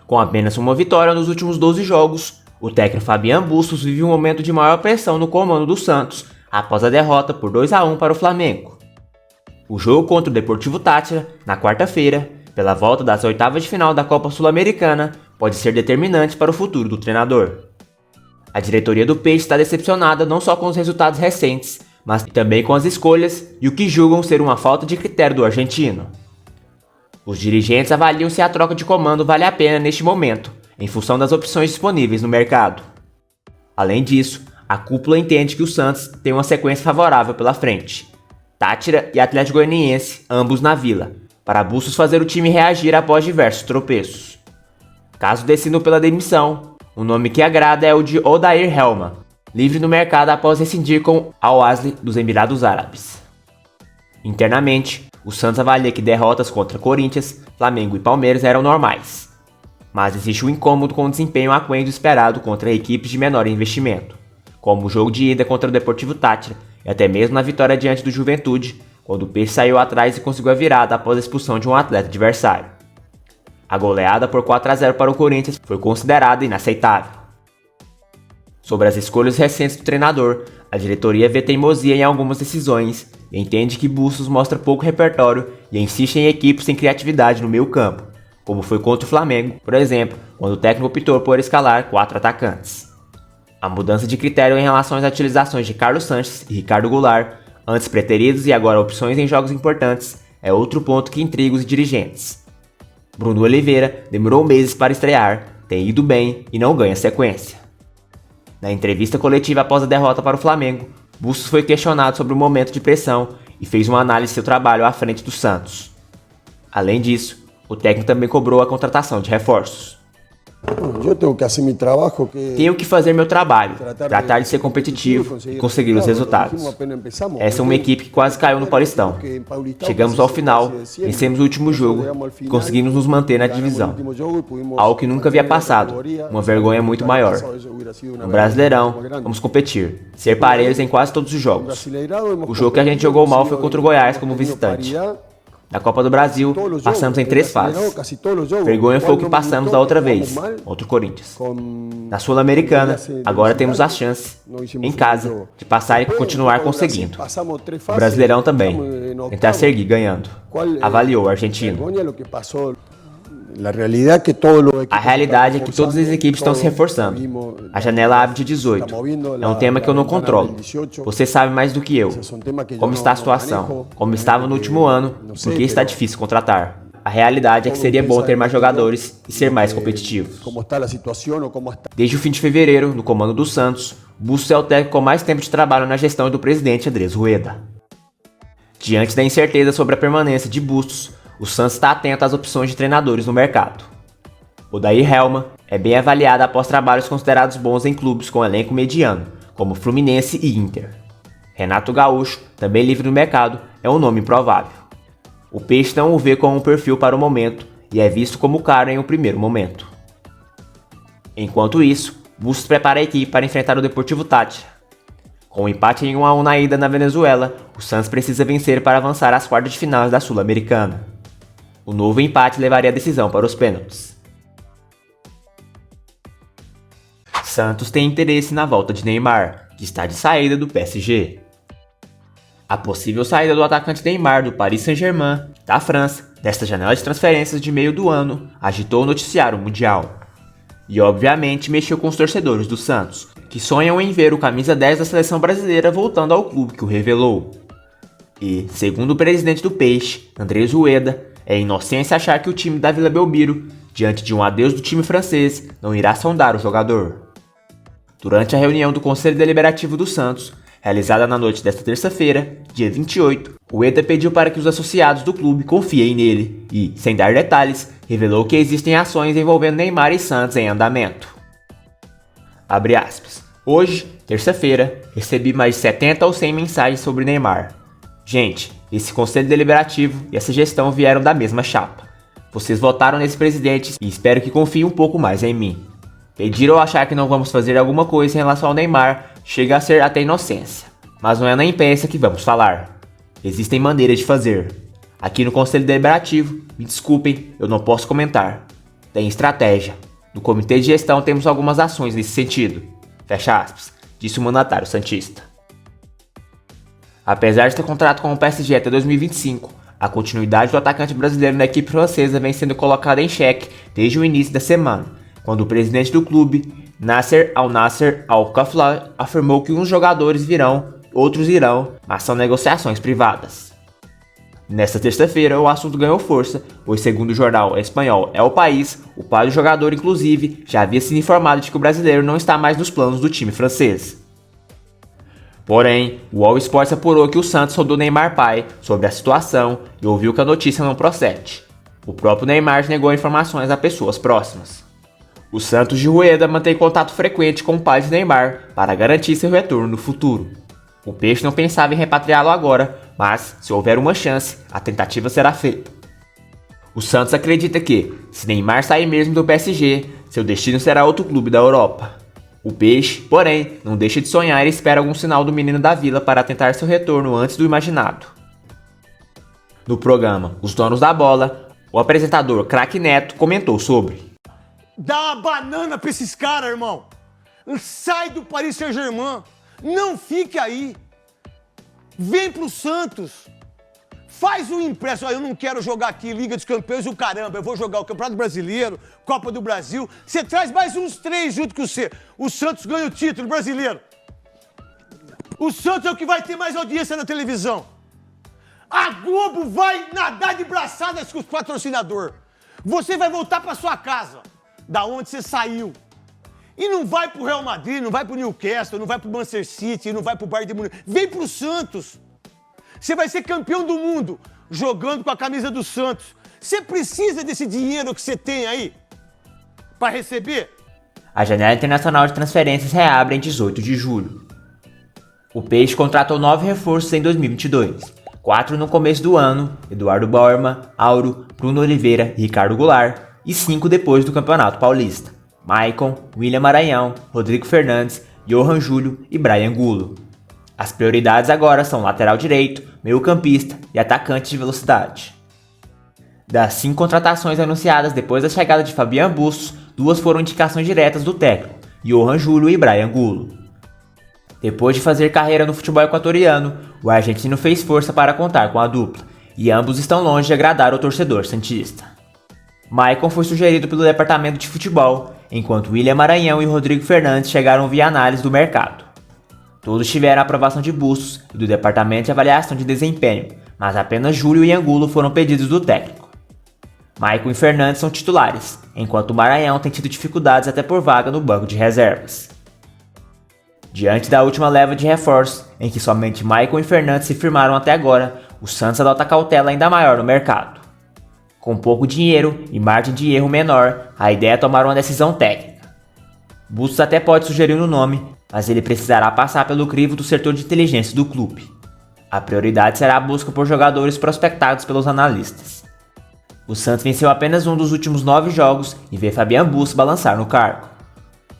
Com apenas uma vitória nos últimos 12 jogos, o técnico Fabián Bustos vive um momento de maior pressão no comando do Santos, após a derrota por 2-1 para o Flamengo. O jogo contra o Deportivo Táchira, na quarta-feira, pela volta das oitavas de final da Copa Sul-Americana, pode ser determinante para o futuro do treinador. A diretoria do Peixe está decepcionada não só com os resultados recentes, mas também com as escolhas e o que julgam ser uma falta de critério do argentino. Os dirigentes avaliam se a troca de comando vale a pena neste momento, em função das opções disponíveis no mercado. Além disso, a cúpula entende que o Santos tem uma sequência favorável pela frente. Táchira e Atlético Goianiense, ambos na Vila, para Bustos fazer o time reagir após diversos tropeços. Caso decidam pela demissão, o nome que agrada é o de Odair Helman, livre no mercado após rescindir com Al-Ahly dos Emirados Árabes. Internamente, o Santos avalia que derrotas contra Corinthians, Flamengo e Palmeiras eram normais, mas existe um incômodo com o desempenho aquém do esperado contra equipes de menor investimento, como o jogo de ida contra o Deportivo Táchira e até mesmo na vitória diante do Juventude, quando o Peixe saiu atrás e conseguiu a virada após a expulsão de um atleta adversário. A goleada por 4-0 para o Corinthians foi considerada inaceitável. Sobre as escolhas recentes do treinador, a diretoria vê teimosia em algumas decisões e entende que Bustos mostra pouco repertório e insiste em equipes sem criatividade no meio campo, como foi contra o Flamengo, por exemplo, quando o técnico optou por escalar 4 atacantes. A mudança de critério em relação às utilizações de Carlos Sanches e Ricardo Goulart, antes preteridos e agora opções em jogos importantes, é outro ponto que intriga os dirigentes. Bruno Oliveira demorou meses para estrear, tem ido bem e não ganha sequência. Na entrevista coletiva após a derrota para o Flamengo, Bustos foi questionado sobre o momento de pressão e fez uma análise de seu trabalho à frente do Santos. Além disso, o técnico também cobrou a contratação de reforços. Tenho que fazer meu trabalho, tratar de ser competitivo e conseguir os resultados. Essa é uma equipe que quase caiu no Paulistão. Chegamos ao final, vencemos o último jogo e conseguimos nos manter na divisão. Algo que nunca havia passado, uma vergonha muito maior. No Brasileirão, vamos competir, ser parelhos em quase todos os jogos. O jogo que a gente jogou mal foi contra o Goiás como visitante. Na Copa do Brasil, passamos em 3 fases. Vergonha foi o que passamos da outra vez, contra o Corinthians. Na Sul-Americana, agora temos a chance, em casa, de passar e continuar conseguindo. O Brasileirão também, tentar seguir ganhando, avaliou o argentino. A realidade é que todas as equipes estão se reforçando. A janela abre de 18. É um tema que eu não controlo. Você sabe mais do que eu. Como está a situação? Como estava no último ano? Por que está difícil contratar? A realidade é que seria bom ter mais jogadores e ser mais competitivos. Desde o fim de fevereiro, no comando do Santos, Bustos é o técnico com mais tempo de trabalho na gestão do presidente Andrés Rueda. Diante da incerteza sobre a permanência de Bustos, o Santos está atento às opções de treinadores no mercado. Odair Helman é bem avaliado após trabalhos considerados bons em clubes com elenco mediano, como Fluminense e Inter. Renato Gaúcho, também livre no mercado, é um nome improvável. O Peixe não o vê como um perfil para o momento e é visto como caro em um primeiro momento. Enquanto isso, Bustos prepara a equipe para enfrentar o Deportivo Táchira. Com um empate em 1-1 na ida na Venezuela, o Santos precisa vencer para avançar às quartas de final da Sul-Americana. O novo empate levaria a decisão para os pênaltis. Santos tem interesse na volta de Neymar, que está de saída do PSG. A possível saída do atacante Neymar do Paris Saint-Germain, da França, desta janela de transferências de meio do ano, agitou o noticiário mundial. E obviamente mexeu com os torcedores do Santos, que sonham em ver o camisa 10 da seleção brasileira voltando ao clube que o revelou. E, segundo o presidente do Peixe, Andrés Rueda, é inocência achar que o time da Vila Belmiro, diante de um adeus do time francês, não irá sondar o jogador. Durante a reunião do Conselho Deliberativo do Santos, realizada na noite desta terça-feira, dia 28, Rueda pediu para que os associados do clube confiem nele e, sem dar detalhes, revelou que existem ações envolvendo Neymar e Santos em andamento. Abre aspas. Hoje, terça-feira, recebi mais de 70 ou 100 mensagens sobre Neymar. Gente, esse conselho deliberativo e essa gestão vieram da mesma chapa. Vocês votaram nesse presidente e espero que confiem um pouco mais em mim. Pedir ou achar que não vamos fazer alguma coisa em relação ao Neymar chega a ser até inocência. Mas não é na imprensa que vamos falar. Existem maneiras de fazer. Aqui no Conselho Deliberativo, me desculpem, eu não posso comentar. tem estratégia. No comitê de gestão temos algumas ações nesse sentido. Fecha aspas, disse o mandatário santista. Apesar de ter contrato com o PSG até 2025, a continuidade do atacante brasileiro na equipe francesa vem sendo colocada em xeque desde o início da semana, quando o presidente do clube, Nasser Al-Nassr Al-Khelaifi, afirmou que uns jogadores virão, outros irão, mas são negociações privadas. Nesta terça-feira, o assunto ganhou força, pois segundo o jornal espanhol El País, o pai do jogador, inclusive, já havia sido informado de que o brasileiro não está mais nos planos do time francês. Porém, o All Sports apurou que o Santos rodou Neymar pai sobre a situação e ouviu que a notícia não procede. O próprio Neymar negou informações a pessoas próximas. O Santos de Rueda mantém contato frequente com o pai de Neymar para garantir seu retorno no futuro. O Peixe não pensava em repatriá-lo agora, mas, se houver uma chance, a tentativa será feita. O Santos acredita que, se Neymar sair mesmo do PSG, seu destino será outro clube da Europa. O Peixe, porém, não deixa de sonhar e espera algum sinal do menino da Vila para tentar seu retorno antes do imaginado. No programa Os Donos da Bola, o apresentador Craque Neto comentou sobre: Dá uma banana pra esses caras, irmão. Sai do Paris Saint-Germain. Não fique aí. Vem pro Santos. Faz um empréstimo. Eu não quero jogar aqui Liga dos Campeões e o caramba. Eu vou jogar o Campeonato Brasileiro, Copa do Brasil. Você traz mais uns 3 junto com você. O Santos ganha o título brasileiro. O Santos é o que vai ter mais audiência na televisão. A Globo vai nadar de braçadas com os patrocinadores. Você vai voltar pra sua casa, da onde você saiu. E não vai pro Real Madrid, não vai pro Newcastle, não vai pro Manchester City, não vai pro Bayern de Munique. Vem pro Santos. Você vai ser campeão do mundo jogando com a camisa do Santos. Você precisa desse dinheiro que você tem aí para receber? A janela internacional de transferências reabre em 18 de julho. O Peixe contratou 9 reforços em 2022. 4 no começo do ano, Eduardo Borma, Auro, Bruno Oliveira e Ricardo Goulart, e 5 depois do Campeonato Paulista. Maicon, William Maranhão, Rodrigo Fernandes, Johan Júlio e Bryan Angulo. As prioridades agora são lateral direito, meio-campista e atacante de velocidade. Das 5 contratações anunciadas depois da chegada de Fabian Bustos, 2 foram indicações diretas do técnico, Johan Júlio e Bryan Angulo. Depois de fazer carreira no futebol equatoriano, o argentino fez força para contar com a dupla, e ambos estão longe de agradar o torcedor santista. Maicon foi sugerido pelo departamento de futebol, enquanto William Maranhão e Rodrigo Fernandes chegaram via análise do mercado. Todos tiveram a aprovação de Bustos e do departamento de avaliação de desempenho, mas apenas Júlio e Angulo foram pedidos do técnico. Maicon e Fernandes são titulares, enquanto Maranhão tem tido dificuldades até por vaga no banco de reservas. Diante da última leva de reforços, em que somente Maicon e Fernandes se firmaram até agora, o Santos adota cautela ainda maior no mercado. Com pouco dinheiro e margem de erro menor, a ideia é tomar uma decisão técnica. Bustos até pode sugerir um nome, mas ele precisará passar pelo crivo do setor de inteligência do clube. A prioridade será a busca por jogadores prospectados pelos analistas. O Santos venceu apenas um dos últimos 9 jogos e vê Fabian Bustos balançar no cargo.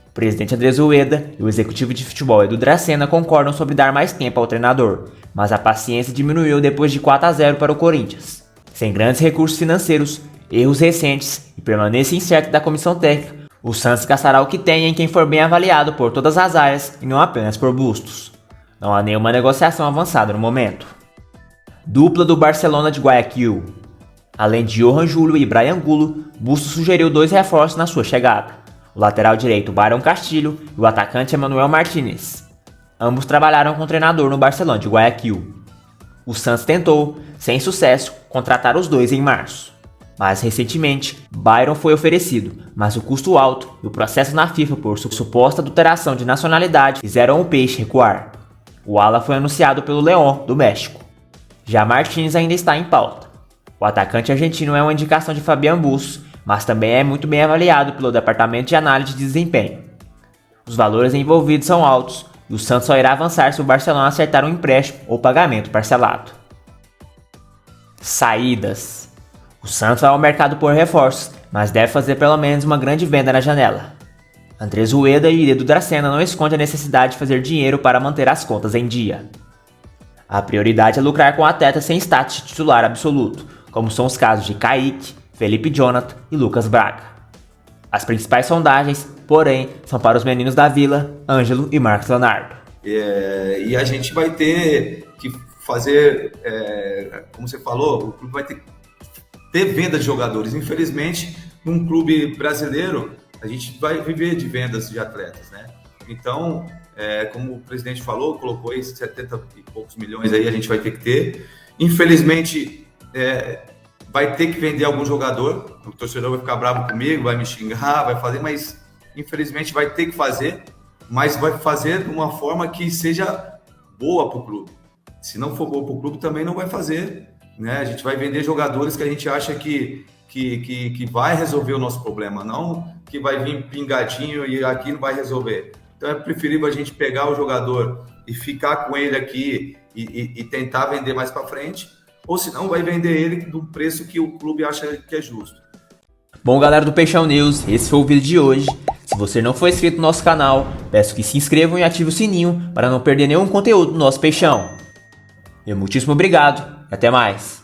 O presidente Andrés Rueda e o executivo de futebol Edu Dracena concordam sobre dar mais tempo ao treinador, mas a paciência diminuiu depois de 4-0 para o Corinthians. Sem grandes recursos financeiros, erros recentes e permanência incerta da comissão técnica, o Santos gastará o que tem em quem for bem avaliado por todas as áreas e não apenas por Bustos. Não há nenhuma negociação avançada no momento. Dupla do Barcelona de Guayaquil. Além de Johan Júlio e Bryan Angulo, Bustos sugeriu 2 reforços na sua chegada: o lateral direito Byron Castilho e o atacante Emmanuel Martínez. Ambos trabalharam com o treinador no Barcelona de Guayaquil. O Santos tentou, sem sucesso, contratar os 2 em março. Mas recentemente, Byron foi oferecido, mas o custo alto e o processo na FIFA por suposta adulteração de nacionalidade fizeram o Peixe recuar. O ala foi anunciado pelo León, do México. Já Martínez ainda está em pauta. O atacante argentino é uma indicação de Fabian Bustos, mas também é muito bem avaliado pelo departamento de análise de desempenho. Os valores envolvidos são altos e o Santos só irá avançar se o Barcelona acertar um empréstimo ou pagamento parcelado. Saídas. O Santos vai ao mercado por reforços, mas deve fazer pelo menos uma grande venda na janela. Andrés Rueda e Edu Dracena não escondem a necessidade de fazer dinheiro para manter as contas em dia. A prioridade é lucrar com atletas sem status de titular absoluto, como são os casos de Kaique, Felipe Jonathan e Lucas Braga. As principais sondagens, porém, são para os meninos da Vila, Ângelo e Marcos Leonardo. E a gente vai ter que fazer, como você falou, o clube vai ter venda de jogadores. Infelizmente, num clube brasileiro, a gente vai viver de vendas de atletas, né? Então, como o presidente falou, colocou aí 70 e poucos milhões aí, a gente vai ter que ter. Infelizmente, vai ter que vender algum jogador, o torcedor vai ficar bravo comigo, vai me xingar, vai fazer, mas infelizmente vai ter que fazer, mas vai fazer de uma forma que seja boa para o clube. Se não for boa para o clube, também não vai fazer, né? A gente vai vender jogadores que a gente acha que vai resolver o nosso problema, não que vai vir pingadinho e aqui não vai resolver. Então é preferível a gente pegar o jogador e ficar com ele aqui e tentar vender mais para frente, ou senão vai vender ele do preço que o clube acha que é justo. Bom, galera do Peixão News, esse foi o vídeo de hoje. Se você não for inscrito no nosso canal, peço que se inscrevam e ativem o sininho para não perder nenhum conteúdo do nosso Peixão. E muitíssimo obrigado e até mais.